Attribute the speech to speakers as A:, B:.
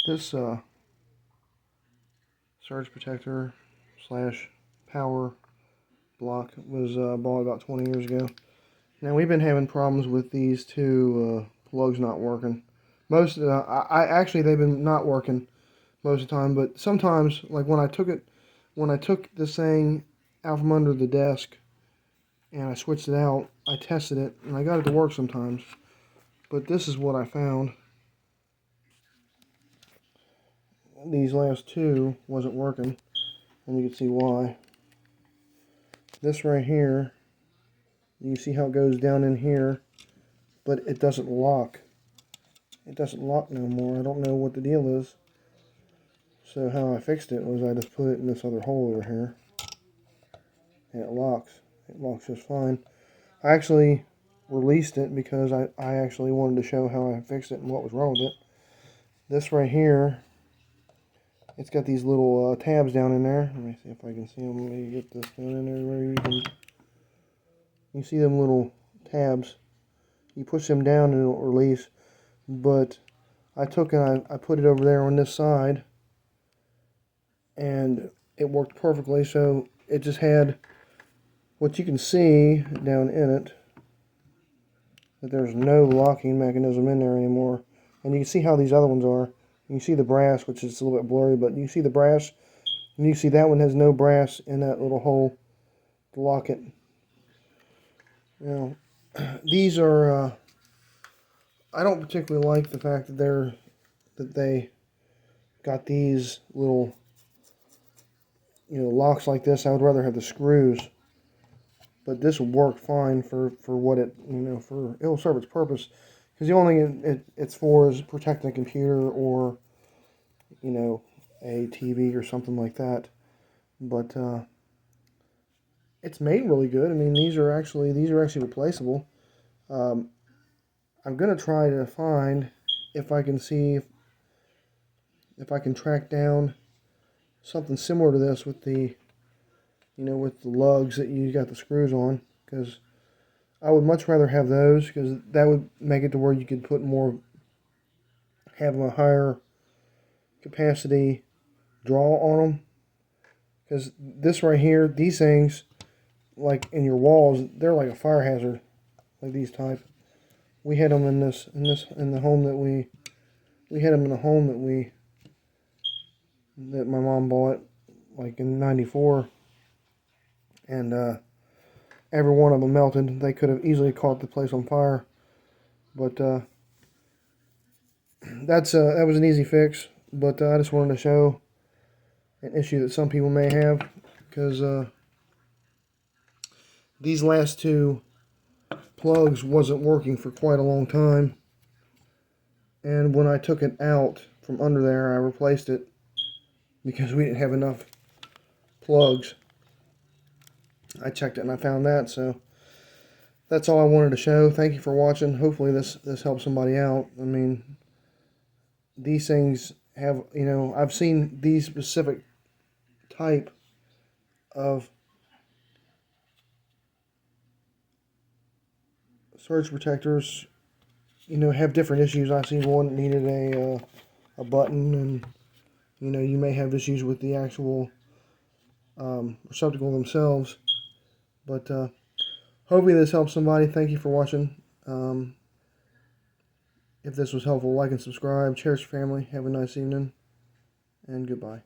A: This surge protector slash power block was bought about 20 years ago. Now we've been having problems with these two plugs not working. Most I actually they've been not working most of the time, but sometimes, like when I took this thing out from under the desk and I switched it out, I tested it and I got it to work sometimes. But this is what I found. These last two wasn't working, and you can see why. This right here, you see how it goes down in here, but it doesn't lock. It doesn't lock no more. I don't know what the deal is. So how I fixed it was I just put it in this other hole over here, and it locks. It locks just fine. I actually released it because I actually wanted to show how I fixed it and what was wrong with it. This right here, it's got these little tabs down in there. Let me see if I can see them. Let me get this down in there where you see them little tabs. You push them down and it'll release. But I took and I put it over there on this side, and it worked perfectly. So it just had what you can see down in it, that there's no locking mechanism in there anymore. And you can see how these other ones are. You can see the brass, which is a little bit blurry, but you see the brass, and you see that one has no brass in that little hole to lock it. Now, these are, I don't particularly like the fact that they got these little, locks like this. I would rather have the screws, but this will work fine for what it, it'll serve its purpose. Because the only thing it's for is protecting a computer or, a TV or something like that. But it's made really good. I mean, these are actually replaceable. I'm gonna try to find if I can see if I can track down something similar to this with the with the lugs that you got the screws on, because I would much rather have those, because that would make it to where you could put have a higher capacity draw on them. Because this right here, these things, like in your walls, they're like a fire hazard, like these type. We had them in the home that we had them in a home that my mom bought, like in '94, and every one of them melted. They could have easily caught the place on fire, but that was an easy fix. But I just wanted to show an issue that some people may have, because these last two plugs wasn't working for quite a long time, and when I took it out from under there, I replaced it because we didn't have enough plugs. I checked it and I found that, so that's all I wanted to show. Thank you for watching. Hopefully this helps somebody out. I mean, these things have, I've seen these specific type of surge protectors, have different issues. I've seen one that needed a button, and you may have issues with the actual receptacle themselves. But hopefully this helps somebody. Thank you for watching. If this was helpful, like and subscribe. Cherish your family. Have a nice evening, and goodbye.